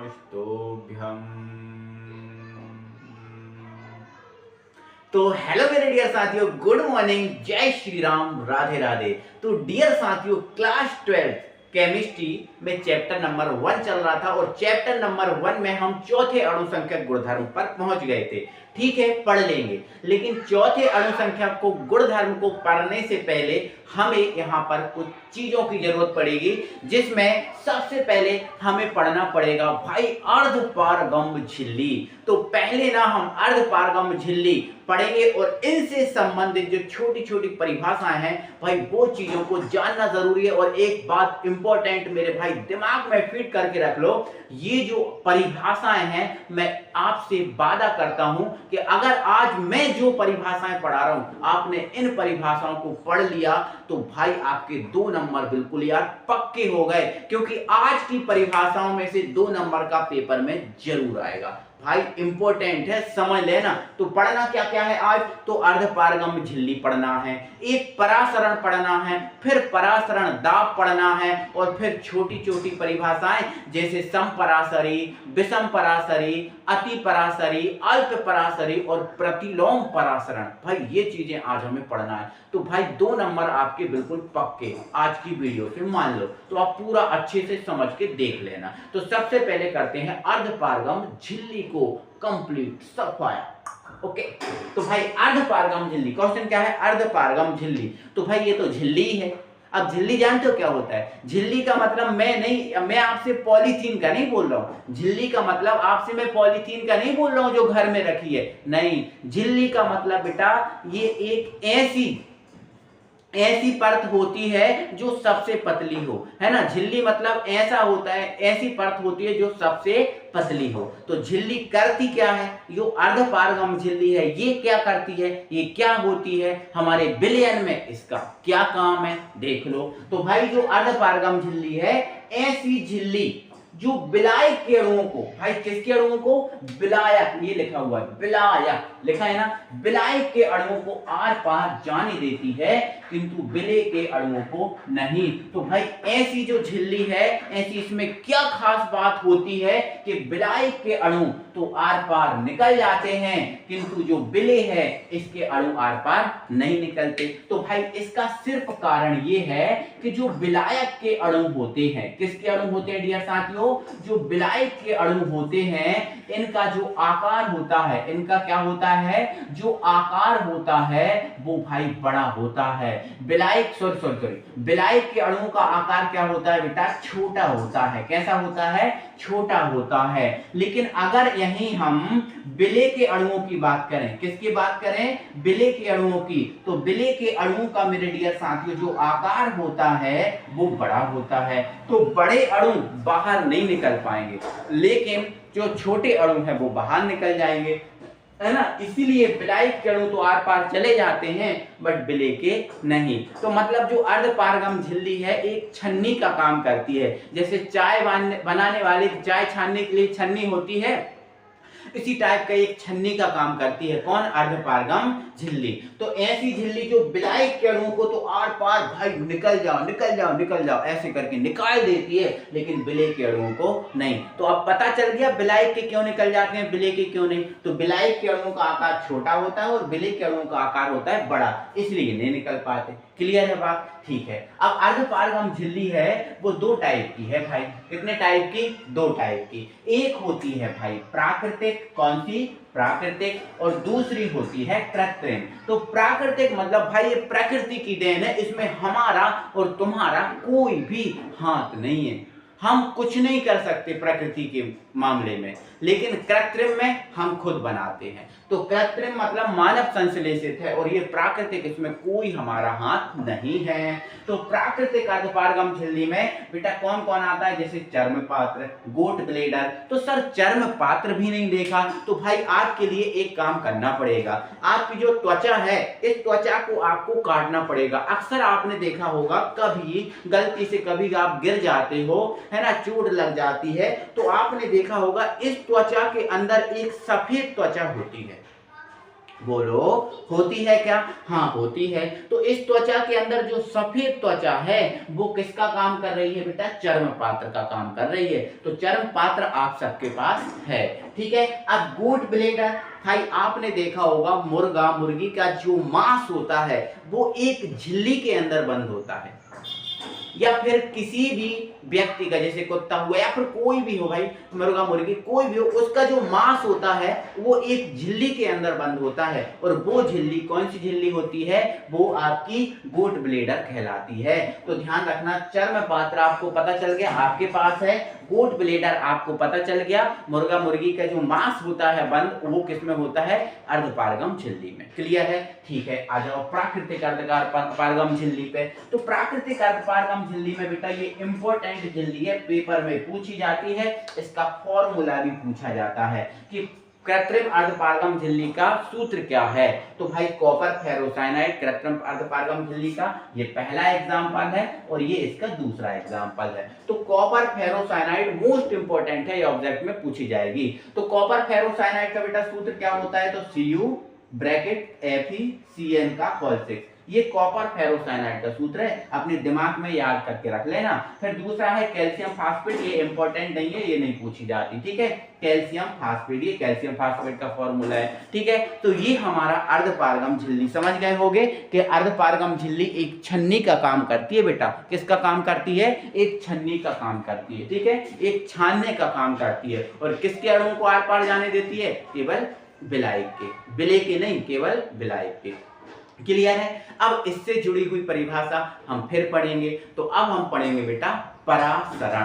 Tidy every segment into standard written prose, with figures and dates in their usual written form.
नमस्तोभ्यम। तो हेलो मेरे डियर साथियों, गुड मॉर्निंग, जय श्री राम, राधे राधे। तो डियर साथियों, क्लास 12 केमिस्ट्री में चैप्टर नंबर 1 चल रहा था और चैप्टर नंबर 1 में हम चौथे अणुसंख्यक गुणधर्म पर पहुंच गए थे। ठीक है, पढ़ लेंगे, लेकिन चौथे अणुसंख्यक को गुणधर्म को पढ़ने से पहले हमें यहाँ पर कुछ चीजों की जरूरत पड़ेगी, जिसमें सबसे पहले हमें पढ़ना पड़ेगा भाई अर्धपारगम झिल्ली। तो पहले ना हम अर्धपारगम झिल्ली पढ़ेंगे और इनसे संबंधित जो छोटी छोटी परिभाषाएं हैं भाई वो चीजों को जानना जरूरी है। और एक बात इंपॉर्टेंट मेरे भाई दिमाग में फिट करके रख लो, ये जो परिभाषाएं हैं मैं आपसे वादा करता हूं कि अगर आज मैं जो परिभाषाएं पढ़ा रहा हूं आपने इन परिभाषाओं को पढ़ लिया तो भाई आपके 2 नंबर बिल्कुल यार पक्के हो गए, क्योंकि आज की परिभाषाओं में से 2 नंबर का पेपर में जरूर आएगा। भाई इंपॉर्टेंट है, समझ लेना। तो पढ़ना क्या क्या है आज? तो अर्धपारगम झिल्ली पढ़ना है, एक परासरण पढ़ना है, फिर परासरण दाब पढ़ना है, और फिर छोटी छोटी परिभाषाएं जैसे समपरासरी, विषम परासरी, अति परासरी, अल्प परासरी और प्रतिलोम परासरण। भाई ये चीजें आज हमें पढ़ना है। तो भाई 2 नंबर आपके बिल्कुल पक्के आज की वीडियो से मान लो, तो आप पूरा अच्छे से समझ के देख लेना। तो सबसे पहले करते हैं अर्धपारगम झिल्ली को कंप्लीट सफाया। ओके, तो भाई अर्धपारगम झिल्ली, क्वेश्चन क्या है? अर्धपारगम झिल्ली। तो भाई ये तो झिल्ली ही है। अब झिल्ली जानते हो क्या होता है? झिल्ली का मतलब मैं आपसे पॉलीथीन का नहीं बोल रहा हूं। झिल्ली का मतलब आपसे मैं पॉलीथीन का नहीं बोल रहा हूं जो घर में रखी है, नहीं। झिल्ली का मतलब बेटा ये एक ऐसी परत होती है जो सबसे पतली हो, है ना। झिल्ली मतलब ऐसा होता है, ऐसी परत होती है जो सबसे पतली हो। तो झिल्ली करती क्या है? जो अर्धपारगम झिल्ली है ये क्या करती है, ये क्या होती है, हमारे विलयन में इसका क्या काम है देख लो। तो भाई जो अर्धपारगम झिल्ली है, ऐसी झिल्ली जो विलायक के अणुओं को, भाई किसके अणुओं को? विलायक, ये लिखा हुआ है विलायक, लिखा है ना। विलायक के अणुओं को आर पार जाने देती है किंतु विलेय के अणुओं को नहीं। तो भाई ऐसी जो झिल्ली है, ऐसी इसमें क्या खास बात होती है कि विलायक के अणु तो आर पार निकल जाते हैं किंतु जो विलेय है इसके अणु आर पार नहीं निकलते। तो भाई इसका सिर्फ कारण ये है कि जो विलायक के अणु होते हैं, किसके अणु होते हैं डियर साथियों? जो विलायक के अणु होते हैं इनका जो आकार होता है, इनका क्या होता है? जो आकार होता है वो भाई बड़ा होता है। विलायक विलायक के अणुओं का आकार क्या होता है बेटा? छोटा होता है। कैसा होता है? छोटा होता है। लेकिन अगर यहीं हम विलेय के अणुओं की बात करें, किसकी बात करें? विलेय के अणुओं की, तो विलेय के अणुओं का मेरे डियर साथियों जो आकार होता है वो बड़ा होता है। तो बड़े अणु बाहर नहीं निकल पाएंगे, लेकिन जो छोटे अणु हैं वो बाहर निकल जाएंगे, है ना। इसीलिए विलायक के अणु तो आर पार चले जाते हैं बट विलेय के नहीं। तो मतलब जो अर्धपारगम झिल्ली है एक छन्नी का काम करती है। जैसे चाय बनाने वाले चाय छानने के लिए छन्नी होती है, इसी टाइप का एक छन्नी का काम करती है। कौन? अर्धपारगम झिल्ली। तो ऐसी झिल्ली जो विलायक के अणुओं को तो आर पार भाई निकल जाओ निकल जाओ निकल जाओ ऐसे करके निकाल देती है, लेकिन विलेय के अणुओं को नहीं। तो अब पता चल गया विलायक के क्यों निकल जाते हैं, विलेय के क्यों नहीं। तो विलायक के अणुओं का आकार छोटा होता है और विलेय के अणुओं का आकार होता है बड़ा, इसलिए नहीं निकल पाते। क्लियर है बात? ठीक है। अब अर्धपारगम झिल्ली है वो 2 टाइप की है भाई। कितने टाइप की? 2 टाइप की। एक होती है भाई प्राकृतिक, कौन सी? प्राकृतिक, और दूसरी होती है कृत्रिम। तो प्राकृतिक मतलब भाई ये प्रकृति की देन है, इसमें हमारा और तुम्हारा कोई भी हाथ नहीं है, हम कुछ नहीं कर सकते प्रकृति के मामले में, लेकिन कृत्रिम में हम खुद बनाते हैं। तो कृत्रिम मतलब मानव संश्लेषित है और ये प्राकृतिक, इसमें कोई हमारा हाथ नहीं है। तो प्राकृतिक अर्धपारगम झिल्ली में बेटा कौन कौन आता है? जैसे चर्म पात्र, गोट ब्लेडर। तो सर चर्म पात्र भी नहीं देखा, तो भाई आपके लिए एक काम करना पड़ेगा। आपकी जो त्वचा है इस त्वचा को आपको काटना पड़ेगा। अक्सर आपने देखा होगा कभी गलती से कभी आप गिर जाते हो, है ना, चोट लग जाती है, तो आपने देखा होगा इस त्वचा के अंदर एक सफेद त्वचा होती है, बोलो, होती है क्या? हाँ होती है। तो इस त्वचा के अंदर जो सफेद त्वचा है वो किसका काम कर रही है बेटा? चर्म पात्र का काम कर रही है। तो चर्म पात्र आप सबके पास है, ठीक है। अब गुड ब्लेडर, भाई आपने देखा होगा मुर्गा मुर्गी का जो मांस होता है वो एक झिल्ली के अंदर बंद होता है, या फिर किसी भी व्यक्ति का, जैसे कुत्ता हुआ या फिर कोई भी हो, भाई मुर्गा मुर्गी कोई भी हो, उसका जो मांस होता है वो एक झिल्ली के अंदर बंद होता है। और वो झिल्ली कौन सी झिल्ली होती है? वो आपकी गुड ब्लेडर कहलाती है। तो ध्यान रखना, चर्म पात्र आपको पता चल गया, आपके पास है। गुड ब्लेडर आपको पता चल गया। मुर्गा मुर्गी का जो मांस होता है बंद, वो किसमें होता है? अर्धपारगम झिल्ली में। क्लियर है? ठीक है, आ जाओ प्राकृतिक अर्धपारगम झिल्ली पे। तो प्राकृतिक अर्धपारगम झिल्ली में बेटा ये इंपॉर्टेंट झिल्ली है, पेपर में पूछी जाती है, इसका फॉर्मूला भी पूछा जाता है कि कृत्रिम अर्धपारगम झिल्ली का सूत्र क्या है। तो भाई कॉपर फेरोसाइनाइड कृत्रिम अर्धपारगम झिल्ली का ये पहला एग्जांपल है और ये इसका दूसरा एग्जांपल है। तो कॉपर फेरोसाइनाइड मोस्ट इंपोर्टेंट है, ये ऑब्जेक्ट में पूछी जाएगी। तो कॉपर फेरोसाइनाइड का बेटा सूत्र क्या होता है? तो Cu ब्रैकेट FeCN का होल 6, ये कॉपर फेरोसाइनाइड का सूत्र है, अपने दिमाग में याद करके रख लेना। फिर दूसरा है कैल्शियम फास्फेट, ये इंपॉर्टेंट नहीं है, ये नहीं पूछी जाती, ठीक है। कैल्शियम फास्फेट, ये कैल्शियम फास्फेट का फॉर्मूला है, ठीक है। तो ये हमारा अर्धपारगम झिल्ली, समझ गए होगे कि अर्धपारगम झिल्ली एक छन्नी का काम करती है बेटा। किसका काम करती है? एक छन्नी का काम करती है, ठीक है, एक छानने का काम करती है। और किसके अणुओं को आर पार जाने देती है? केवल विलायक के, विलेय के नहीं, केवल विलायक के। क्लियर है? अब इससे जुड़ी हुई परिभाषा हम फिर पढ़ेंगे। तो अब हम पढ़ेंगे बेटा परासरण।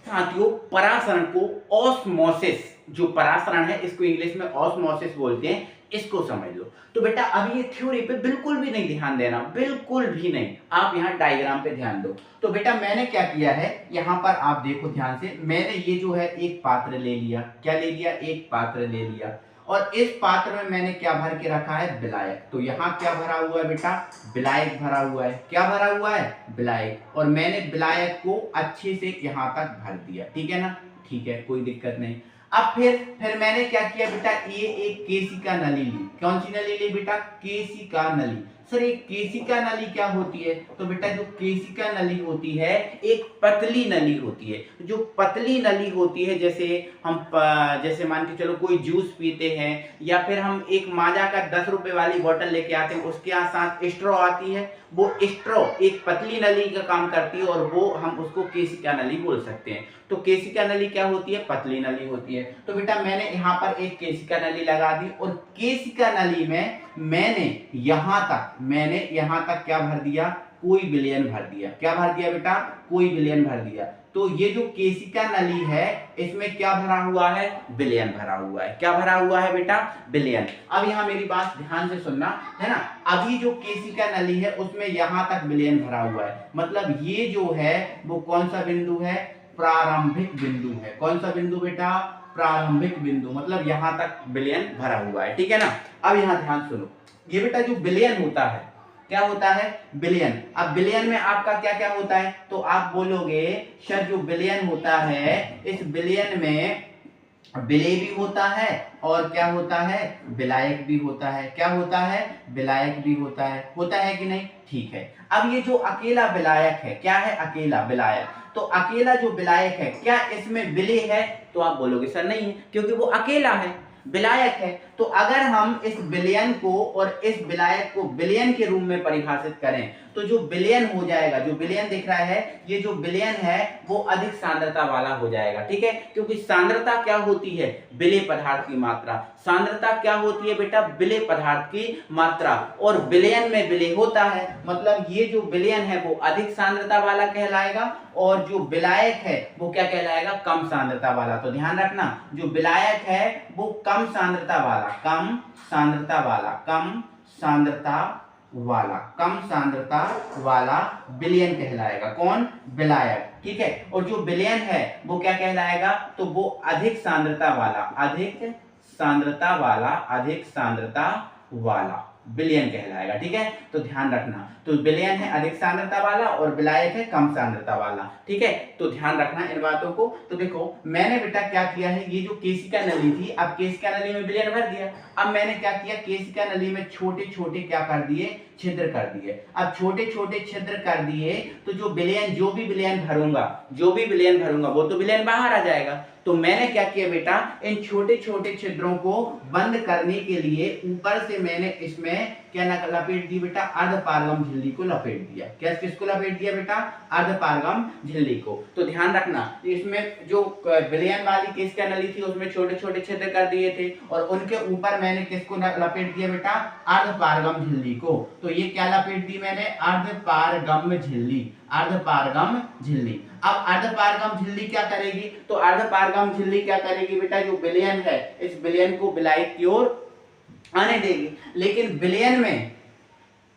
साथियों, परासरण को ऑस्मोसिस, जो परासरण है इसको इंग्लिश में ऑस्मोसिस बोलते हैं, इसको समझ लो। तो बेटा अभी ये थ्योरी पे बिल्कुल भी नहीं ध्यान देना, बिल्कुल भी नहीं। आप यहाँ डायग्राम पे ध्यान दो। तो बेटा मैंने क्या किया है, यहाँ पर आप देखो ध्यान से, मैंने ये जो है एक पात्र ले लिया। क्या ले लिया? एक पात्र ले लिया। और इस पात्र में मैंने क्या भर के रखा है? विलायक। तो यहाँ क्या भरा हुआ है बेटा? विलायक भरा हुआ है। क्या भरा हुआ है? विलायक। और मैंने विलायक को अच्छे से यहाँ तक भर दिया, ठीक है ना? ठीक है, कोई दिक्कत नहीं। अब फिर मैंने क्या किया बेटा? ये एक केशिका नली ली। कौन सी नली ली बेटा? केशिका नली। सर एक केशिका नली क्या होती है? तो बेटा जो केशिका नली होती है एक पतली नली होती है। जो पतली नली होती है, जैसे मान के चलो कोई जूस पीते हैं, या फिर हम एक माजा का 10 रुपए वाली बोतल लेके आते हैं, उसके साथ स्ट्रॉ आती है, वो स्ट्रॉ एक पतली नली का काम करती है और वो हम उसको केशिका नली बोल सकते हैं। तो केशिका नली क्या होती है? पतली नली होती है। तो बेटा मैंने यहाँ पर एक केशिका नली लगा दी और केशिका नली में मैंने यहाँ तक क्या भर दिया? कोई विलयन भर दिया। क्या भर दिया बेटा? कोई विलयन भर दिया। तो ये जो केशिका नली है इसमें क्या भरा हुआ है? विलयन भरा हुआ है। क्या भरा हुआ है बेटा? विलयन। अब यहाँ मेरी बात ध्यान से सुनना है ना। अभी जो केशिका नली है उसमें यहाँ तक विलयन भरा हुआ है, मतलब ये जो है वो कौन सा बिंदु है? प्रारंभिक बिंदु है। कौन सा बिंदु बेटा? प्रारंभिक बिंदु, मतलब यहाँ तक विलयन भरा हुआ है, ठीक है ना। अब यहाँ ध्यान सुनो, ये बेटा जो विलयन होता है, क्या होता है? विलयन। अब विलयन में आपका क्या क्या होता है? तो आप बोलोगे सर जो विलयन होता है, इस विलयन में विलेय भी होता है और क्या होता है? विलायक भी होता है। क्या होता है? विलायक भी होता है कि नहीं? ठीक है। अब ये जो अकेला विलायक है, क्या है? अकेला विलायक। तो अकेला जो विलायक है, क्या इसमें विलेय है? तो आप बोलोगे सर नहीं है, क्योंकि वो अकेला है, विलायक है। तो अगर हम इस विलयन को और इस विलायक को विलयन के रूप में परिभाषित करें तो जो विलयन हो जाएगा, जो विलयन दिख रहा है, ये जो विलयन है वो अधिक सांद्रता वाला हो जाएगा, ठीक है। क्योंकि सांद्रता क्या होती है? विलेय पदार्थ की मात्रा। सांद्रता क्या होती है बेटा? विलेय पदार्थ की मात्रा। और विलयन में विलेय होता है, मतलब ये जो विलयन है वो अधिक सांद्रता वाला कहलाएगा और जो विलायक है वो क्या कहलाएगा? कम सांद्रता वाला। तो ध्यान रखना, जो विलायक है वो कम सांद्रता वाला, कम सांद्रता वाला विलयन कहलाएगा। कौन? विलायक, ठीक है। और जो विलयन है वो क्या कहलाएगा? तो वो अधिक सांद्रता वाला, विलयन कहलाएगा। ठीक है, तो ध्यान रखना, तो विलयन है अधिक सांद्रता वाला और विलायक है कम सांद्रता वाला। ठीक है, तो ध्यान रखना इन बातों को। तो देखो मैंने बेटा क्या किया है, ये जो केशिका नली थी, अब केशिका नली में विलयन भर दिया। अब मैंने क्या किया, केशिका नली में छोटे छोटे क्या कर दिए, छिद्र कर दिए। अब छोटे छोटे छिद्र कर दिए तो जो विलयन, जो भी विलयन भरूंगा वो तो विलयन बाहर आ जाएगा। तो मैंने क्या किया बेटा, इन छोटे छोटे छिद्रों को बंद करने के लिए ऊपर से मैंने इसमें क्या लपेट दी बेटा, अर्धपारगम झिल्ली को लपेट दिया। क्या किसको लपेट दिया बेटा, अर्धपारगम झिल्ली को। तो ध्यान रखना, इसमें जो विलयन वाली केशिका नली थी उसमें छोटे छोटे छिद्र कर दिए थे और उनके ऊपर मैंने किसको लपेट दिया बेटा, अर्धपारगम झिल्ली को। तो ये क्या लपेट दी मैंने, अर्धपारगम झिल्ली, अर्धपारगम झिल्ली। अब अर्धपारगम झिल्ली क्या करेगी, तो अर्धपारगम झिल्ली क्या करेगी बेटा, जो विलयन है इस विलयन को विलायक की ओर आने देगी। लेकिन विलयन में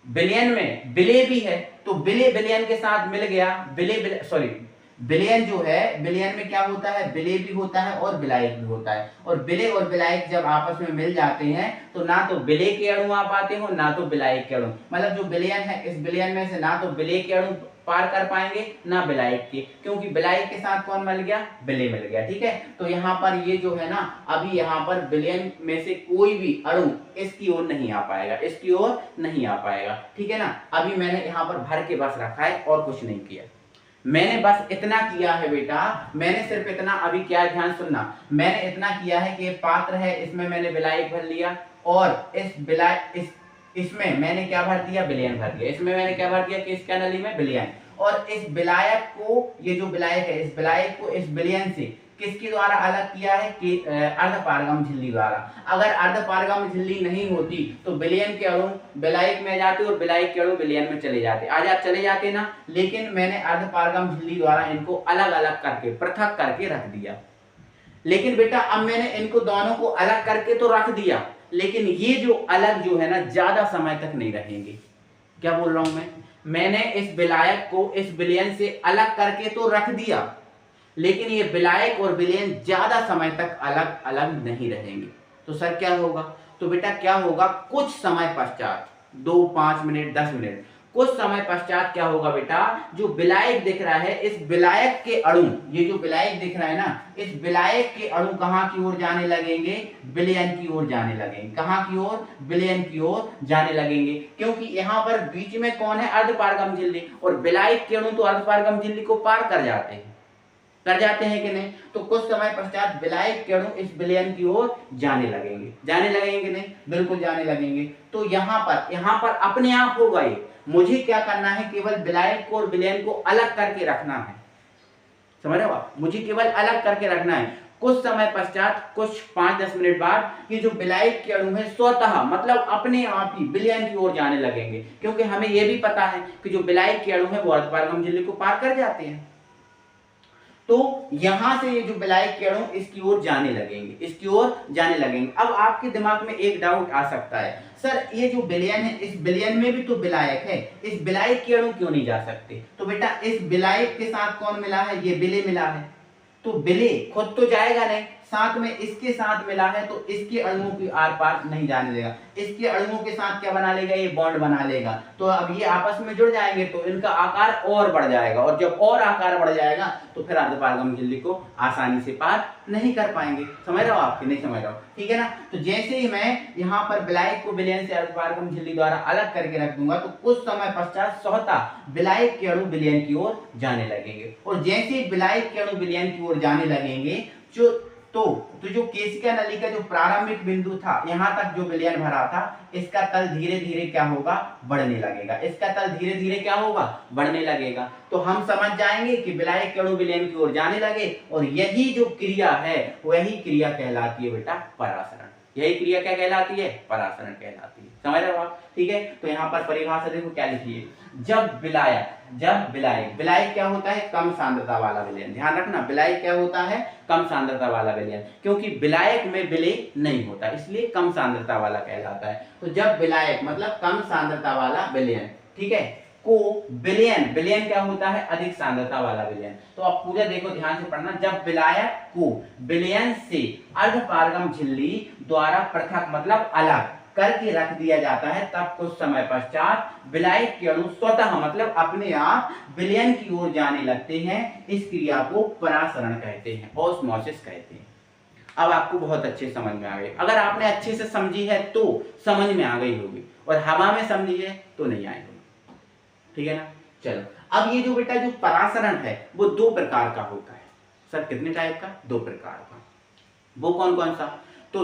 विलेय भी है, तो विलेय विलयन के साथ मिल गया, विलयन जो है, विलयन में क्या होता है, विलेय भी होता है और विलायक भी होता है। और विलेय और विलायक जब आपस में मिल जाते हैं तो ना तो विलेय के अणु आ पाते हो ना तो विलायक के अणु, मतलब जो विलयन है इस विलयन में से ना तो विलेय के अणु पार कर पाएंगे ना विलायक के, क्योंकि विलायक के साथ कौन मिल गया, विलेय मिल गया। ठीक है, तो यहाँ पर ये जो है ना, अभी यहाँ पर विलयन में से कोई भी अणु इसकी ओर नहीं आ पाएगा, इसकी ओर नहीं आ पाएगा। ठीक है ना, अभी मैंने यहाँ पर भर के बस रखा है और कुछ नहीं किया, मैंने बस इतना किया है बेटा, मैंने सिर्फ इतना, अभी क्या ध्यान सुनना, मैंने इतना किया है कि पात्र है, इसमें मैंने विलायक भर लिया और इसमें मैंने क्या भर दिया, विलयन भर दिया। इसमें मैंने क्या भर दिया, केशिका नली में विलयन, और इस विलायक को, ये जो विलायक है इस विलायक को इस विलयन से किसके द्वारा अलग किया है, कि अर्धपारगम झिल्ली द्वारा। अगर अर्धपारगम झिल्ली नहीं होती तो विलयन के अणु विलायक में जाते और विलायक के अणु विलयन में चले जाते, आज आप चले जाते ना, लेकिन मैंने अर्धपारगम झिल्ली द्वारा इनको अलग अलग करके, पृथक करके रख दिया। लेकिन बेटा अब मैंने इनको दोनों को अलग करके तो रख दिया, लेकिन ये जो अलग जो है ना ज्यादा समय तक नहीं रहेंगे। क्या बोल रहा हूं मैंने इस विलायक को इस विलयन से अलग करके तो रख दिया, लेकिन ये विलायक और विलयन ज्यादा समय तक अलग अलग नहीं रहेंगे। तो सर क्या होगा, तो बेटा क्या होगा, कुछ समय पश्चात, 2, 5 मिनट, 10 मिनट, कुछ समय पश्चात क्या होगा बेटा, जो विलायक दिख रहा है इस विलायक के अणु, ये जो विलायक दिख रहा है ना, इस विलायक के अणु कहां की ओर जाने लगेंगे, विलयन की ओर जाने लगेंगे। कहां की ओर, विलयन की ओर जाने लगेंगे, क्योंकि यहां पर बीच में कौन है, अर्धपारगम झिल्ली, और विलायक के अणु तो अर्धपारगम झिल्ली को पार कर जाते हैं कि नहीं। तो कुछ समय पश्चात विलायक के अणु इस विलयन की ओर जाने लगेंगे नहीं, बिल्कुल जाने लगेंगे। तो यहाँ पर अपने आप होगा ये, मुझे क्या करना है, केवल विलायक को और विलयन को अलग करके रखना है, समझ रहे हो आप, मुझे केवल अलग करके रखना है। कुछ समय पश्चात, कुछ 5-10 मिनट बाद ये जो विलायक के अणु है स्वतः, मतलब अपने आप ही विलयन की ओर जाने लगेंगे, क्योंकि हमें यह भी पता है कि जो विलायक के अणु है वो अर्धपारगम झिल्ली को पार कर जाते हैं। तो यहां से ये जो विलायक के अणु इसकी ओर जाने लगेंगे, अब आपके दिमाग में एक डाउट आ सकता है, सर ये जो विलयन है इस विलयन में भी तो विलायक है, इस विलायक के अणु क्यों नहीं जा सकते। तो बेटा इस विलायक के साथ कौन मिला है, ये विलेय मिला है, तो विलेय खुद तो जाएगा नहीं, साथ में इसके साथ मिला है, तो इसके अणुओं की आर पार नहीं जाने देगा, इसके अणुओं के साथ क्या बना लेगा, ये बॉन्ड बना लेगा। तो अब ये आपस में जुड़ जाएंगे तो इनका आकार और बढ़ जाएगा, और जब और आकार बढ़ जाएगा तो फिर अर्धपारगम झिल्ली को आसानी से पार नहीं कर पाएंगे। समझ रहे हो आप कि नहीं समझ रहे हो, ठीक है ना। तो जैसे ही मैं यहाँ पर विलायक को विलयन से अर्धपारगम झिल्ली द्वारा अलग करके रख दूंगा, तो कुछ समय पश्चात स्वतः विलायक के अणु विलयन की ओर जाने लगेंगे, और जैसे ही विलायक के अणु विलयन की ओर जाने लगेंगे, तो जो केशिका नली का जो प्रारंभिक बिंदु था, यहां तक जो विलयन भरा था, इसका तल धीरे धीरे क्या होगा, बढ़ने लगेगा, इसका तल धीरे धीरे क्या होगा, बढ़ने लगेगा। तो हम समझ जाएंगे कि विलायक के अणु विलयन की ओर जाने लगे, और यही जो क्रिया है वही क्रिया कहलाती है बेटा परासरण। यही क्रिया क्या कहलाती है, परासरण कहलाती है। समझ रहे हो आप, ठीक है। तो यहाँ पर परिभाषा देखो क्या लिखिए, जब विलायक क्या होता है, कम सांद्रता वाला विलयन। ध्यान रखना, विलायक क्या होता है, कम सांद्रता वाला विलयन, क्योंकि विलायक में विलेय नहीं होता, इसलिए कम सांद्रता वाला कहलाता है। तो जब विलायक मतलब कम सांद्रता वाला विलयन, ठीक है, को विलयन क्या होता है, अधिक सांद्रता वाला विलयन। तो आप पूरा देखो, ध्यान से पढ़ना, जब विलायक को विलयन से अर्धपारगम झिल्ली द्वारा पृथक मतलब अलग करके रख दिया जाता है, तब कुछ समय पश्चात विलायक के अणु स्वतः मतलब अपने आप विलयन की ओर जाने लगते हैं। इस क्रिया को परासरण कहते हैं, ऑस्मोसिस कहते हैं। अब आपको बहुत अच्छे समझ में आ गई। अगर आपने अच्छे से समझी है तो समझ में आ गई होगी, और हवा में समझी है तो नहीं आई होगी। ठीक है ना। चलो, अब ये जो बेटा जो परासरण है वो दो प्रकार का होता है। सर कितने टाइप का? दो प्रकार का। वो कौन कौन सा? तो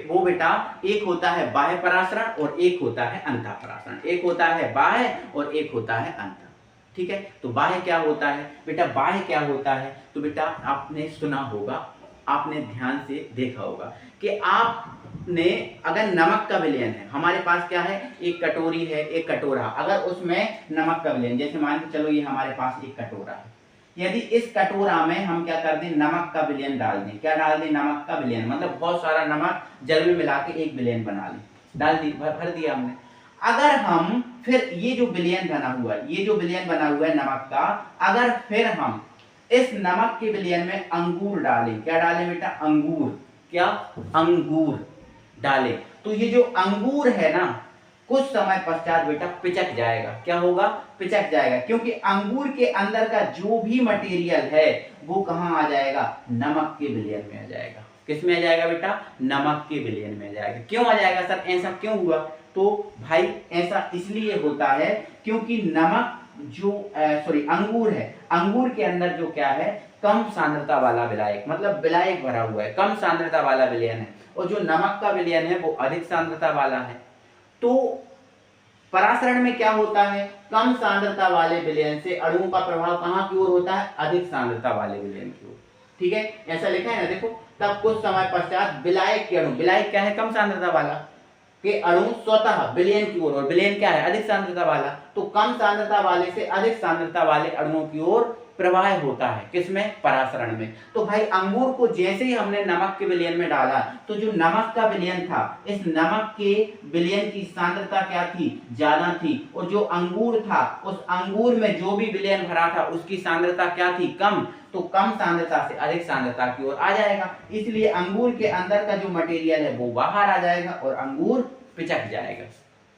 वो बेटा एक होता है बाह्य परासरण और एक होता है अंतः परासरण। एक होता है बाह्य और एक होता है अंतः। ठीक है। तो बाह्य क्या होता है बेटा? बाह्य क्या होता है? तो बेटा आपने सुना होगा, आपने ध्यान से देखा होगा कि आपने अगर नमक का विलयन है, हमारे पास क्या है, एक कटोरी है, एक कटोरा, अगर उसमें नमक का विलयन, जैसे मान के चलो ये हमारे पास एक कटोरा है, यदि इस कटोरा में हम क्या कर दें, नमक का विलयन डाल दें। क्या डाल दें? नमक का विलयन, मतलब बहुत सारा नमक जल में मिला के एक विलयन बना लें, डाल दी, भर दिया हमने। अगर हम फिर ये जो विलयन बना हुआ है, ये जो विलयन बना हुआ है नमक का, अगर फिर हम इस नमक के विलयन में अंगूर डालें, क्या डालें बेटा? अंगूर। क्या? अंगूर डालें, तो ये जो अंगूर है ना, कुछ समय पश्चात बेटा पिचक जाएगा। क्या होगा? पिचक जाएगा, क्योंकि अंगूर के अंदर का जो भी मटेरियल है वो कहां आ जाएगा? नमक के विलयन में आ जाएगा। किस में आ जाएगा बेटा? नमक के विलयन में आ जाएगा। क्यों आ जाएगा सर? ऐसा क्यों हुआ? तो भाई ऐसा इसलिए होता है क्योंकि नमक जो अंगूर है, अंगूर के अंदर जो क्या है, कम सांद्रता वाला विलायक, मतलब विलायक भरा हुआ है, कम सांद्रता वाला विलयन है, और जो नमक का विलयन है वो अधिक सांद्रता वाला है। तो परासरण में क्या होता है, कम सांद्रता वाले विलयन से अणुओं का प्रभाव कहां की ओर होता है? अधिक सांद्रता वाले विलयन की ओर। ठीक है, ऐसा लिखा है ना, देखो, तब कुछ समय पश्चात विलायक के अणु, विलायक क्या है? कम सांद्रता वाला, के अणु स्वतः विलयन की ओर, और विलयन क्या है? अधिक सांद्रता वाला, तो कम सांद्रता वाले से अधिक सांद्रता वाले अणुओं की ओर प्रवाह होता है। किसमें? परासरण में। तो भाई अंगूर को जैसे ही हमने नमक के विलयन में डाला, तो जो नमक का विलयन था, इस नमक के विलयन की सांद्रता क्या थी? ज्यादा थी, और जो अंगूर था, उस अंगूर में जो भी विलयन भरा था उसकी सांद्रता क्या थी? कम। तो कम सांद्रता से अधिक सांद्रता की ओर आ जाएगा, इसलिए अंगूर के अंदर का जो मटेरियल है वो बाहर आ जाएगा और अंगूर पिचक जाएगा।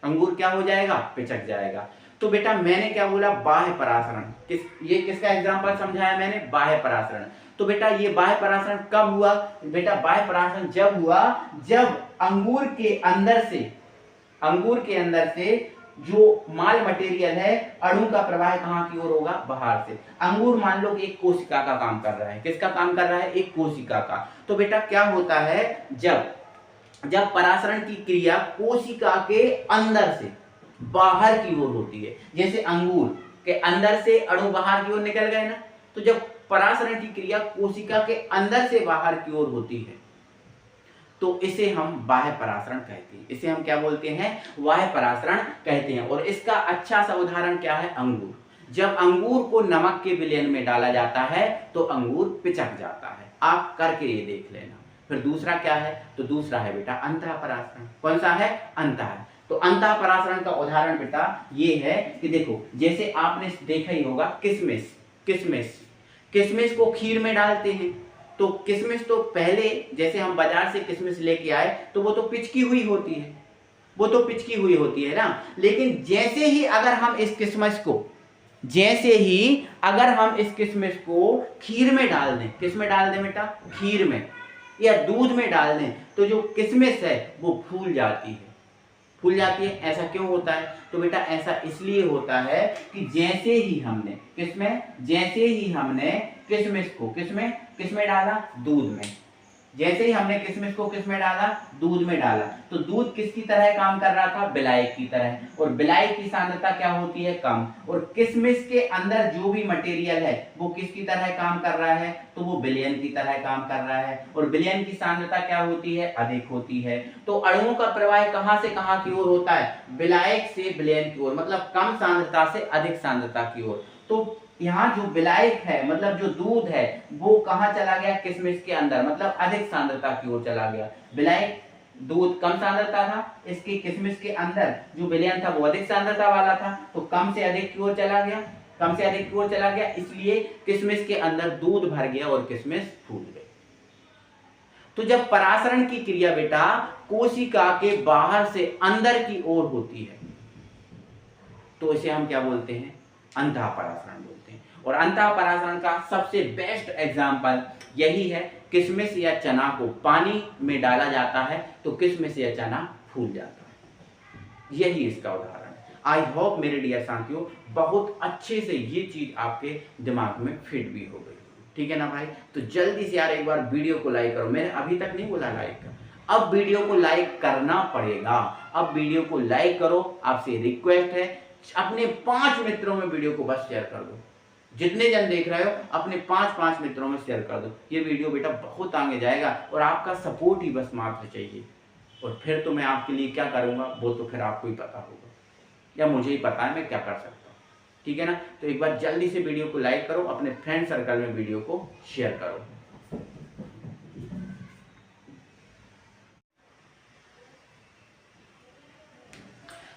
अंगूर क्या हो जाएगा? पिचक जाएगा। तो बेटा मैंने क्या बोला? बाह्य परासरण। ये किसका एग्जांपल समझाया मैंने? बाह्य परासरण। तो बेटा ये बाह्य परासरण कब हुआ? बेटा बाह्य परासरण जब हुआ जब अंगूर के अंदर से जो माल मटेरियल है, अणु का प्रवाह कहां की ओर होगा? बाहर से। अंगूर मान लो एक कोशिका का काम कर रहा है। किसका काम कर रहा है? एक कोशिका का। तो बेटा क्या होता है, जब परासरण की क्रिया कोशिका के अंदर से बाहर की ओर होती है, जैसे अंगूर के अंदर से अणु बाहर की ओर निकल गए ना, तो जब परासरण की क्रिया कोशिका के अंदर से बाहर की ओर होती है तो इसे हम बाह्य परासरण कहते हैं। इसे हम क्या बोलते हैं? बाह्य परासरण कहते हैं। और इसका अच्छा सा उदाहरण क्या है? अंगूर। जब अंगूर को नमक के विलयन में डाला जाता है तो अंगूर पिचक जाता है। आप करके ये देख लेना। फिर दूसरा क्या है? तो दूसरा है बेटा अंतः परासरण। कौन सा है? अंतः। तो अंतः परासरण का उदाहरण बेटा ये है कि देखो, जैसे आपने देखा ही होगा किशमिश को खीर में डालते हैं, तो किशमिश तो पहले जैसे हम बाजार से किशमिश लेके आए तो वो तो पिचकी हुई होती है, ना। लेकिन जैसे ही अगर हम इस किशमिश को खीर में डाल दें, किस में डाल दें बेटा? खीर में या दूध में डाल दें, तो जो किशमिश है वो फूल जाती है। ऐसा क्यों होता है? तो बेटा ऐसा इसलिए होता है कि जैसे ही हमने किशमिश को किस में डाला? दूध में। जैसे ही हमने किशमिश को किस में डाला? दूध में डाला, तो दूध किसकी तरह काम कर रहा था? विलायक की तरह। और विलायक की सांद्रता क्या होती है? कम। और किशमिश के अंदर जो भी मटेरियल है वो किसकी तरह काम कर रहा है? तो वो विलयन की तरह काम कर रहा है, और विलयन की सांद्रता क्या होती है? अधिक होती है। तो अणुओं का प्रवाह कहां से कहां की ओर होता है? विलायक से विलयन की ओर, मतलब कम सांद्रता से अधिक सांद्रता की ओर। तो यहाँ जो विलायक है, मतलब जो दूध है, वो कहां चला गया? किशमिश के अंदर, मतलब अधिक सांद्रता की ओर चला गया। विलायक दूध कम सांद्रता था, इसके किशमिश के अंदर जो विलयन था वो अधिक सांद्रता वाला था, तो कम से अधिक की ओर चला गया, इसलिए किशमिश के अंदर दूध भर गया और किशमिश फूल गई। तो जब परासरण की क्रिया बेटा कोशिका के बाहर से अंदर की ओर होती है तो इसे हम क्या बोलते हैं, अंतः परासरण बोलते हैं। और अंतः परासरण का सबसे बेस्ट एग्जाम्पल यही है, किशमिश या चना को पानी में डाला जाता है तो किशमिश या चना फूल जाता है, यही इसका उदाहरण है। आई होप मेरे डियर साथियों बहुत अच्छे से ये चीज आपके दिमाग में फिट भी हो गई, ठीक है ना भाई। तो जल्दी से यार एक बार वीडियो को लाइक करो, मैंने अभी तक नहीं बोला लाइक कर, अब वीडियो को लाइक करना पड़ेगा, अब वीडियो को लाइक करो, आपसे रिक्वेस्ट है। अपने 5 मित्रों में वीडियो को बस शेयर कर दो, जितने जन देख रहे हो अपने 5 मित्रों में शेयर कर दो, ये वीडियो बेटा बहुत आगे जाएगा और आपका सपोर्ट ही बस मात्र चाहिए। और फिर तो मैं आपके लिए क्या करूंगा वो तो फिर आपको ही पता होगा, या मुझे ही पता है मैं क्या कर सकता हूँ, ठीक है ना। तो एक बार जल्दी से वीडियो को लाइक करो, अपने फ्रेंड सर्कल में वीडियो को शेयर करो।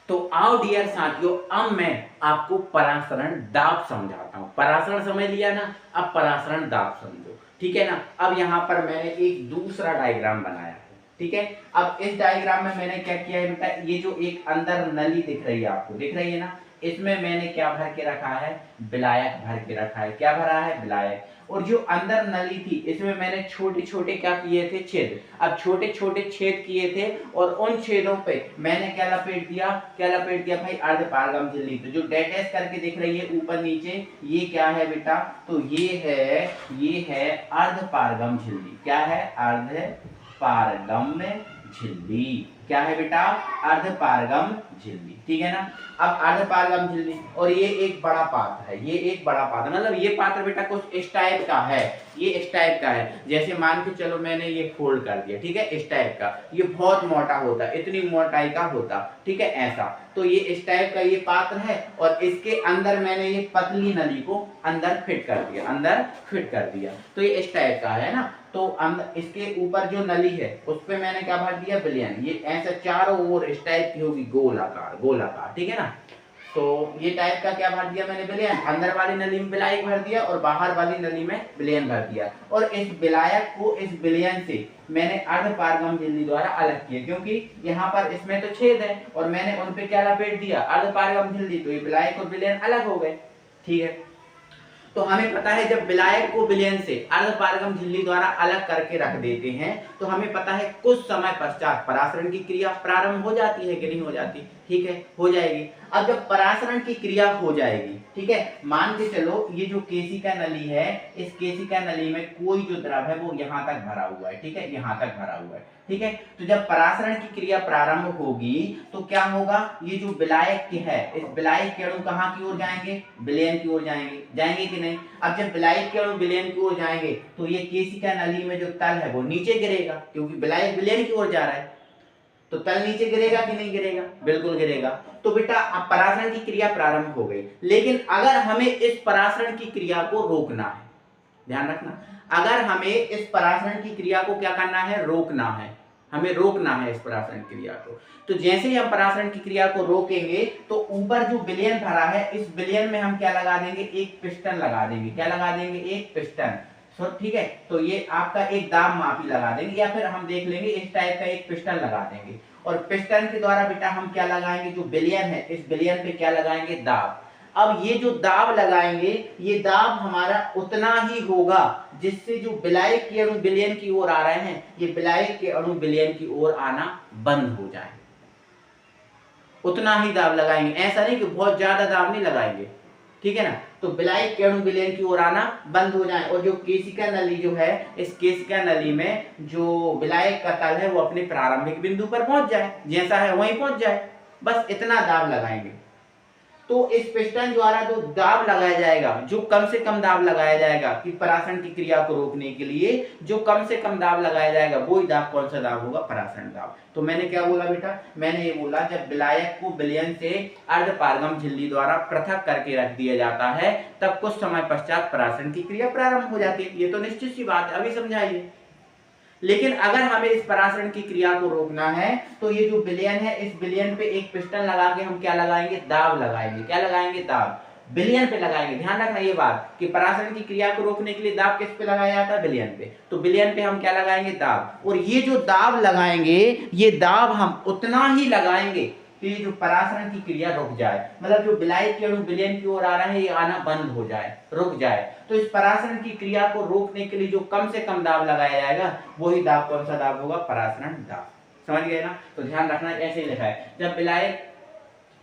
तो आओ डियर साथियों, अब मैं आपको परासरण दाब समझाता हूं। परासरण समझ लिया ना, अब परासरण दाब समझो, ठीक है ना। अब यहां पर मैंने एक दूसरा डायग्राम बनाया है, ठीक है। अब इस डायग्राम में मैंने क्या किया है बेटा, ये जो एक अंदर नली दिख रही है आपको, दिख रही है ना, इसमें मैंने क्या भर के रखा है, विलायक भर के रखा है। क्या भरा है, विलायक। और जो अंदर नली थी इसमें मैंने छोटे छोटे क्या किए थे, छेद। अब छोटे छोटे छेद किए थे और उन छेदों पे मैंने क्या लपेट दिया, क्या लपेट दिया भाई, अर्धपारगम झिल्ली। तो जो डैश करके दिख रही है ऊपर नीचे, ये क्या है बेटा, तो ये है अर्धपारगम झिल्ली। क्या है, अर्धपारगम झिल्ली। क्या है बेटा, अर्धपारगम झिल्ली, ठीक है ना। अब अर्धपारगम झिल्ली, और ये एक बड़ा पात्र है, ये एक बड़ा पात्र, मतलब ये पात्र बेटा कुछ इस टाइप का है, ये इस टाइप का है। जैसे मान के चलो मैंने ये फोल्ड कर दिया, ठीक है, इस टाइप का। ये बहुत मोटा होता है, इतनी मोटाई का होता, ठीक है, ऐसा। तो ये इस टाइप का ये पात्र है और इसके अंदर मैंने ये पतली नली को अंदर फिट कर दिया, अंदर फिट कर दिया। तो ये इस टाइप का है ना। तो इसके ऊपर जो नली है उस पे मैंने क्या भर दिया, विलयन। ये ऐसा चारों ओर इस टाइप की होगी, गोलाकार गोलाकार, ठीक है ना। तो ये टाइप का क्या भर दिया मैंने, विलयन। अंदर वाली नली में विलायक भर दिया और बाहर वाली नली में विलयन भर दिया। और इस विलायक को इस विलयन से मैंने अर्धपारगम झिल्ली द्वारा अलग किया, क्योंकि यहाँ पर इसमें तो छेद है और मैंने उन पे क्या लपेट दिया, अर्धपारगम झिल्ली। तो ये विलायक और विलयन अलग हो गए, ठीक है। तो हमें पता है जब विलायक को विलयन से अर्धपारगम झिल्ली द्वारा अलग करके रख देते हैं तो हमें पता है कुछ समय पश्चात परासरण की क्रिया प्रारंभ हो जाती है कि नहीं हो जाती, ठीक है, हो जाएगी। अब जब परासरण की क्रिया हो जाएगी, ठीक है, मान के चलो ये जो केशिका नली है, इस केशिका नली में कोई जो द्रव है वो यहाँ तक भरा हुआ है, ठीक है, यहाँ तक भरा हुआ है, ठीक है। तो जब परासरण की क्रिया प्रारंभ होगी तो क्या होगा, ये जो विलायक के है, इस विलायक के अणु कहाँ की ओर जाएंगे, विलयन की ओर जाएंगे, जाएंगे कि नहीं। अब जब विलायक के अणु विलयन की ओर जाएंगे तो ये केशिका नली में जो तल है वो नीचे गिरेगा, क्योंकि विलायक विलयन की ओर जा रहा है। तो तल नीचे गिरेगा कि नहीं गिरेगा, बिल्कुल गिरेगा। तो बेटा अब परासरण की क्रिया प्रारंभ हो गई, लेकिन अगर हमें इस परासरण की क्रिया को रोकना है, ध्यान रखना, अगर हमें इस परासरण की क्रिया को क्या करना है, रोकना है, हमें रोकना है इस परासरण क्रिया को। तो जैसे ही हम परासरण की क्रिया को रोकेंगे तो ऊपर जो विलयन भरा है, इस विलयन में हम क्या लगा देंगे, एक पिस्टन लगा देंगे। क्या लगा देंगे, एक पिस्टन, ठीक है। तो ये आपका एक दाब मापी लगा देंगे, या फिर हम देख लेंगे इस टाइप का एक पिस्टन लगा देंगे। और पिस्टन के द्वारा बेटा हम क्या लगाएंगे, जो विलयन है इस विलयन पे क्या लगाएंगे, दाब। अब ये जो दाब लगाएंगे, ये दाब हमारा उतना ही होगा जिससे जो विलायक के अणु विलयन की ओर आ रहे हैं, ये विलायक के अणु विलयन की ओर आना बंद हो जाए, उतना ही दाब लगाएंगे। ऐसा नहीं कि बहुत ज्यादा दाब नहीं लगाएंगे, ठीक है ना। तो विलायक के अणु विलयन की ओर आना बंद हो जाए और जो केशिका नली जो है, इस केशिका नली में जो विलायक का तल है वो अपने प्रारंभिक बिंदु पर पहुंच जाए, जैसा है वहीं पहुंच जाए, बस इतना दाब लगाएंगे। तो इस पिस्टन द्वारा जो दाब लगाया जाएगा, जो कम से कम दाब लगाया जाएगा कि परासरण की क्रिया को रोकने के लिए जो कम से कम दाब लगाया जाएगा, वो ही दाब कौन सा दाब होगा, परासरण दाब। तो मैंने क्या बोला बेटा, मैंने ये बोला जब विलायक को विलयन से अर्धपारगम झिल्ली द्वारा पृथक करके रख दिया जाता है तब कुछ समय पश्चात परासरण की क्रिया प्रारंभ हो जाती है। ये तो निश्चित सी बात है, अभी समझाइए। लेकिन अगर हमें इस परासरण की क्रिया को रोकना है तो ये जो विलयन है, इस विलयन पे एक पिस्टन लगा के हम क्या लगाएंगे, दाब लगाएंगे। क्या लगाएंगे, दाब। विलयन पे लगाएंगे। ध्यान रखना ये बात कि परासरण की क्रिया को रोकने के लिए दाब किस पे लगाया जाता है? विलयन पे। तो विलयन पे हम क्या लगाएंगे? दाब। और ये जो दाब लगाएंगे, ये दाब हम उतना ही लगाएंगे कि जो परासरण की क्रिया रुक जाए, मतलब जो विलायक के अणु विलयन की ओर आ रहा है ये आना बंद हो जाए, रुक जाए। तो इस परासरण की क्रिया को रोकने के लिए जो कम से कम दाब लगाया जाएगा वही दाब कौन सा दाब होगा? परासरण दाब। समझ गए ना? तो ध्यान रखना ऐसे ही लिखा है, जब विलायक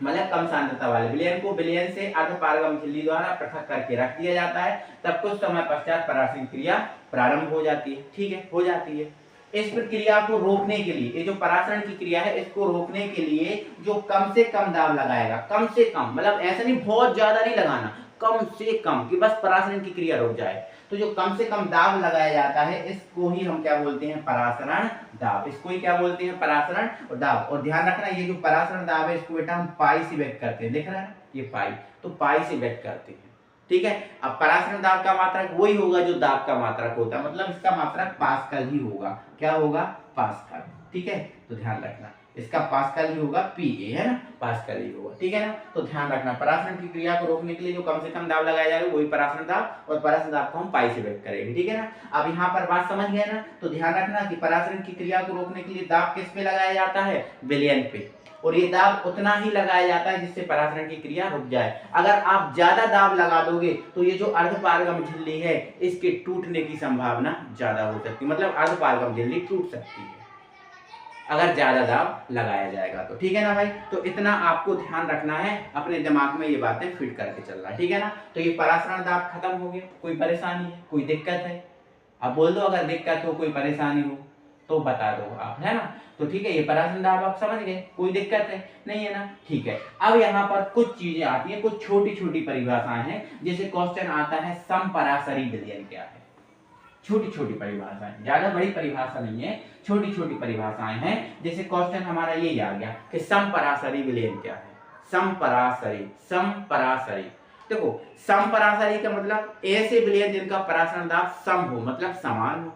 मतलब कम सांद्रता वाले विलयन को विलयन से अर्धपारगम झिल्ली द्वारा पृथक करके रख दिया जाता है, तब कुछ समय पश्चात परासरण क्रिया प्रारंभ हो जाती है। ठीक है, हो जाती है। इस प्रक्रिया को रोकने के लिए, ये जो परासरण की क्रिया है इसको रोकने के लिए जो कम से कम दाब लगाएगा, कम से कम मतलब ऐसा नहीं बहुत ज्यादा नहीं लगाना, कम से कम कि बस परासरण की क्रिया रुक जाए, तो जो कम से कम दाब लगाया जाता है इसको ही हम क्या बोलते हैं? परासरण दाब। इसको ही क्या बोलते हैं? परासरण और दाब। और ध्यान रखना ये जो परासरण दाब है इसको बेटा हम पाई से व्यक्त करते हैं, दिख रहा है ये पाई, तो पाई से व्यक्त करते हैं। ठीक है, अब परासरण दाब का मात्रक वही होगा जो दाब का मात्रक होता है, मतलब इसका मात्रक पास्कल ही होगा। क्या होगा? पास्कल। ठीक है, तो ध्यान रखना इसका पास्कल ही होगा, पीए है ना, पास्कल ही होगा। ठीक है ना? तो ध्यान रखना परासरण की क्रिया को रोकने के लिए जो कम से कम दाब लगाया जाएगा वही परासरण दाब, और परासरण दाब को हम पाई से व्यक्त करेंगे। ठीक है ना? अब यहाँ पर बात समझ गए ना? तो ध्यान रखना कि परासरण की क्रिया को रोकने के लिए दाब किस पे लगाया जाता है? विलयन पे। और ये दाब उतना ही लगाया जाता है जिससे परासरण की क्रिया रुक जाए। अगर आप ज्यादा दाब लगा दोगे तो ये जो अर्धपारगम झिल्ली है इसके टूटने की संभावना ज्यादा हो सकती है, मतलब अर्धपारगम झिल्ली टूट सकती है अगर ज्यादा दाब लगाया जाएगा तो। ठीक है ना भाई? तो इतना आपको ध्यान रखना है, अपने दिमाग में ये बातें फिट करके चलना है। ठीक है ना? तो ये परासरण दाब खत्म हो गया। कोई परेशानी है, कोई दिक्कत है? आप बोल दो, अगर दिक्कत हो, कोई परेशानी हो तो बता दो आप, है ना? तो ठीक है, ये परासरण दाब आप समझ गए, कोई दिक्कत है नहीं है ना? ठीक है, अब यहाँ पर कुछ चीजें आती हैं, कुछ छोटी छोटी परिभाषाएं हैं। जैसे क्वेश्चन आता है समपरासरी विलयन क्या है? छोटी छोटी परिभाषाएं, ज्यादा बड़ी परिभाषा नहीं है, छोटी छोटी परिभाषाएं हैं। जैसे क्वेश्चन हमारा ये आ गया कि समपरासरी विलयन क्या है? समपरासरी, समपरासरी देखो, समपरासरी का मतलब ऐसे विलयन जिनका परासरण दाब सम हो, मतलब समान हो।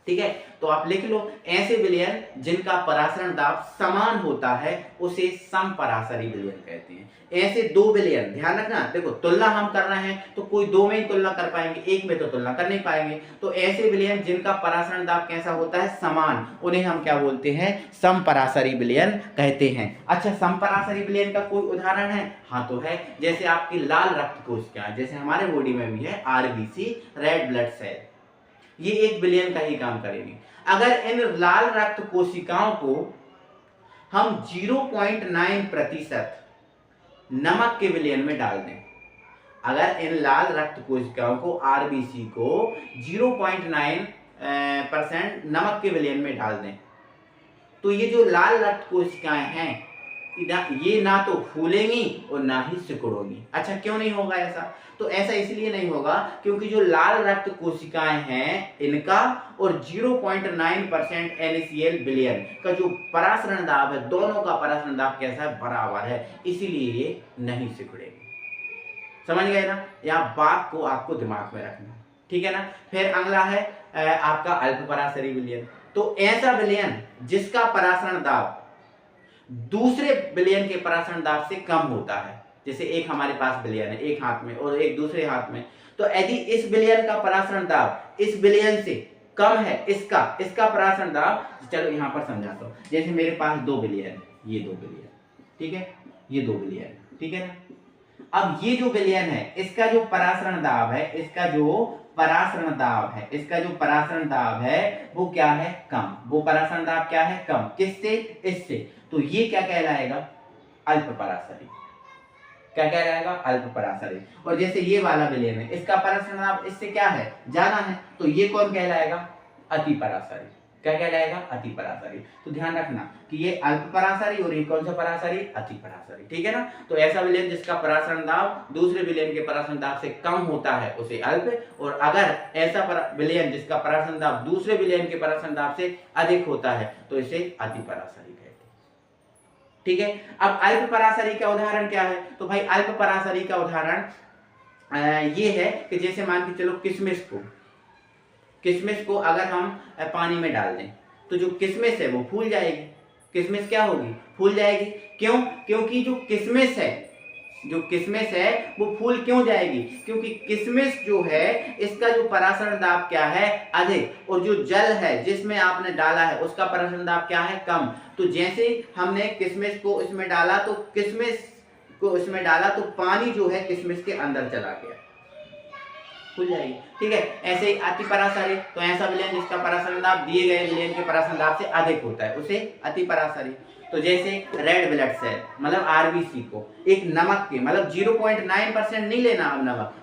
ठीक है, तो आप लिख लो, ऐसे विलयन जिनका परासरण दाब समान होता है उसे समपरासरी विलयन कहते हैं। ऐसे दो विलयन, ध्यान रखना, देखो तुलना हम कर रहे हैं तो कोई दो में ही तुलना कर पाएंगे, एक में तो तुलना कर नहीं पाएंगे। तो ऐसे विलयन जिनका परासरण दाब कैसा होता है? समान, उन्हें हम क्या बोलते हैं? समपरासरी विलयन कहते हैं। अच्छा, समपरासरी विलयन का कोई उदाहरण है? हाँ तो है, जैसे आपकी लाल रक्त कोशिकाएं, जैसे हमारे बॉडी में भी है आरबीसी, रेड ब्लड सेल, ये एक विलयन का ही काम करेंगे। अगर इन लाल रक्त कोशिकाओं को हम 0.9% नमक के विलयन में डाल दें, अगर इन लाल रक्त कोशिकाओं को आरबीसी को 0.9% नमक के विलयन में डाल दें, तो ये जो लाल रक्त कोशिकाएं हैं ये ना तो फूलेंगी और ना ही सिकुड़ोगी। अच्छा, क्यों नहीं होगा ऐसा? तो ऐसा इसलिए नहीं होगा क्योंकि जो लाल रक्त कोशिकाएं हैं इनका और 0.9% NaCl विलयन का जो परासरण दाब है, दोनों का परासरण दाब कैसा है? बराबर है, इसीलिए ये नहीं सिकुड़ेंगे। समझ गए ना? यहाँ बात को आपको दिमाग में रखना। ठीक है ना? फिर अगला है आपका अल्पपरासरी विलयन। तो ऐसा विलयन जिसका परासरण दाब दूसरे विलयन के परासरण दाब से कम होता है, जैसे एक हमारे पास विलयन है एक हाथ में और एक दूसरे हाथ में, तो यदि इस विलयन का परासरण दाब इस विलयन से कम है, इसका परासरण दाब, चलो यहां पर समझाता हूं। जैसे मेरे पास दो विलयन है, ये दो विलयन, ठीक है, ये दो विलयन, ठीक है ना? अब ये जो विलयन है इसका जो परासरण दाब है, इसका जो परासरण दाब है, इसका जो परासरण दाब है वो क्या है? कम। वो परासरण दाब क्या है? कम। किससे? इससे। तो ये क्या कहलाएगा? अल्पपरासरी। क्या कहलाएगा? अल्पपरासरी। और जैसे ये वाला विलयन है, इसका परासरण दाब इससे क्या है? ज्यादा है, तो ये कौन कहलाएगा? अतिपरासरी। क्या कहलाएगा? अतिपरासरी। तो ध्यान रखना कि ये अल्पपरासरी और ये कौन सा परासरी? अतिपरासरी। ठीक है ना? तो ऐसा विलयन जिसका परासरण दाब दूसरे विलयन के परासरण दाब से कम होता है उसे अल्प, और अगर ऐसा विलयन जिसका परासरण दाब दूसरे विलयन के परासरण दाब से अधिक होता है तो इसे अतिपरासरी कहते हैं। ठीक है, अब अल्पपरासरी का उदाहरण क्या है? तो भाई अल्पपरासरी का उदाहरण ये है कि जैसे मान के चलो किशमिश को अगर हम पानी में डाल दें तो जो किशमिश है वो फूल जाएगी। किशमिश क्या होगी? फूल जाएगी। क्यों? क्योंकि जो किशमिश है जो किशमिश है वो फूल क्यों जाएगी? क्योंकि किशमिश जो है इसका जो परासरण दाब क्या है? अधिक, और जो जल है जिसमें आपने डाला है उसका परासरण दाब क्या है? कम। तो जैसे हमने किशमिश को इसमें डाला तो पानी जो है किशमिश के अंदर चला गया, खुल जाएगी। ठीक है, ऐसे ही अति परासरी, तो ऐसा विलयन जिसका परासरण दाब दिए गए विलयन के परासरण दाब से अधिक होता है उसे अति परासरी। तो जैसे रेड ब्लड सेल मतलब आरबीसी को एक नमक के मतलब 0.9% नहीं लेना,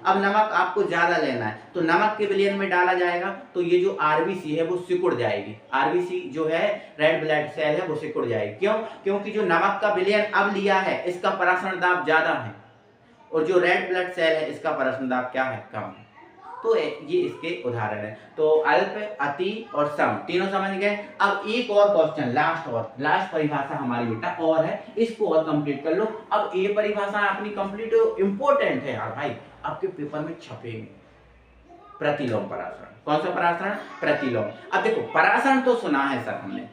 अब नमक आपको ज्यादा लेना है तो नमक के विलयन में डाला जाएगा तो ये जो आरबीसी है वो सिकुड़ जाएगी। आरबीसी जो है रेड ब्लड सेल है वो सिकुड़ जाएगी। क्यों? क्योंकि जो नमक का विलयन अब लिया है इसका परासरण दाब ज्यादा है और जो रेड ब्लड सेल है इसका परासरण दाब क्या है? कम है। तो ये इसके उदाहरण है। तो अल्प, अति और सम तीनों समझ गए। अब एक और क्वेश्चन लास्ट परिभाषा हमारी बेटा और है, इसको और कंप्लीट कर लो। अब ये परिभाषा अपनी कंप्लीट इंपॉर्टेंट है यार भाई, आपके पेपर में छपेंगे। प्रतिलोम परासरण, कौन सा परासरण? प्रतिलोम। अब देखो परासरण तो सुना है सर हमने,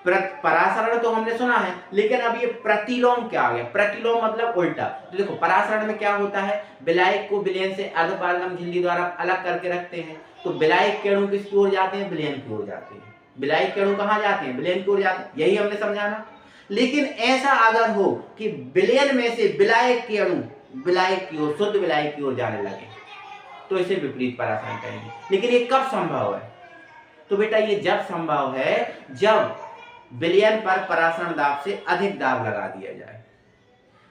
परासरण तो हमने सुना है, लेकिन अब ये प्रतिलोम क्या आ गया? प्रतिलोम मतलब उल्टा। तो देखो परासरण में क्या होता है, विलायक को विलयन से अर्धपारगम झिल्ली द्वारा अलग करके रखते हैं। तो विलायक के अणु किसकी ओर जाते हैं? विलयन की ओर जाते हैं। विलायक के अणु कहां जाते हैं? विलयन की ओर जाते हैं, यही हमने समझाना। लेकिन ऐसा अगर हो कि विलयन में से विलायक के अणु विलायक की ओर, शुद्ध विलायक की ओर जाने लगे तो इसे विपरीत परासरण कहेंगे। लेकिन ये कब संभव है? तो बेटा ये जब संभव है जब विलयन पर परासरण दाब से अधिक दाब लगा दिया जाए।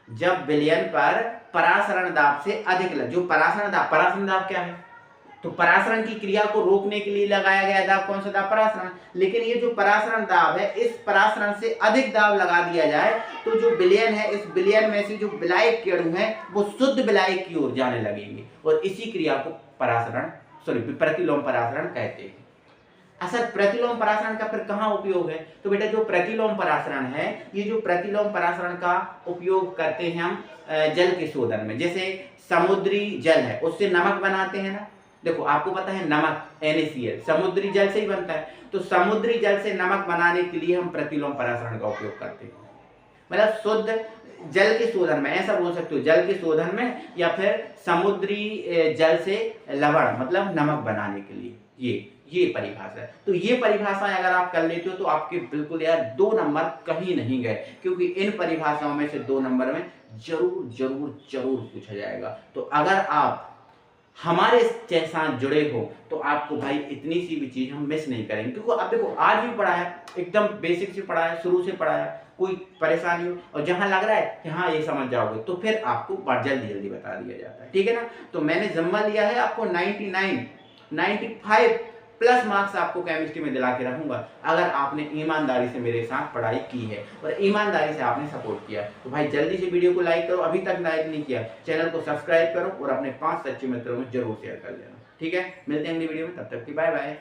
जब विलयन पर परासरण दाब से अधिक जो परासरण दाब क्या है? तो परासरण की क्रिया को रोकने के लिए लगाया गया दाब कौन सा दाब? परासरण। लेकिन ये जो परासरण दाब है इस परासरण से अधिक दाब लगा दिया जाए तो जो विलयन है इस विलयन में से जो विलायक के अणु है वो शुद्ध विलायक की ओर जाने लगेंगे और इसी क्रिया को प्रतिलोम परासरण कहते हैं। असल प्रतिलोम परासरण का फिर कहाँ उपयोग है? तो बेटा जो प्रतिलोम परासरण है, ये जो प्रतिलोम परासरण का उपयोग करते हैं हम जल के शोधन में। जैसे समुद्री जल है उससे नमक बनाते हैं ना, देखो आपको पता है नमक NaCl समुद्री जल से ही बनता है। तो समुद्री जल से नमक बनाने के लिए हम प्रतिलोम परासरण का उपयोग करते हैं। मतलब शुद्ध जल के शोधन में, ऐसा बोल सकते हो, जल के शोधन में या फिर समुद्री जल से लवण मतलब नमक बनाने के लिए ये परिभाषा है। तो ये परिभाषा अगर आप कर लेते हो तो आपके बिल्कुल यार 2 नंबर कहीं नहीं गए, क्योंकि इन परिभाषाओं में से 2 नंबर में जरूर पूछा जाएगा। तो अगर आप हमारे साथ जुड़े हो तो आपको भाई इतनी सी भी चीज हम मिस नहीं करेंगे। क्योंकि अब देखो आज भी पढ़ा है, एकदम बेसिक से पढ़ा है, शुरू से पढ़ा है, कोई परेशानी हो और जहां लग रहा है कि हाँ ये समझ जाओगे तो फिर आपको जल्दी बता दिया जाता है। ठीक है ना? तो मैंने जिम्मा लिया है आपको 95 प्लस मार्क्स आपको केमिस्ट्री में दिला के रहूंगा अगर आपने ईमानदारी से मेरे साथ पढ़ाई की है और ईमानदारी से आपने सपोर्ट किया। तो भाई जल्दी से वीडियो को लाइक करो, अभी तक लाइक नहीं किया चैनल को सब्सक्राइब करो और अपने 5 सच्चे मित्रों में जरूर शेयर कर लेना। ठीक है, मिलते हैं अगली वीडियो में, तब तक की बाय बाय।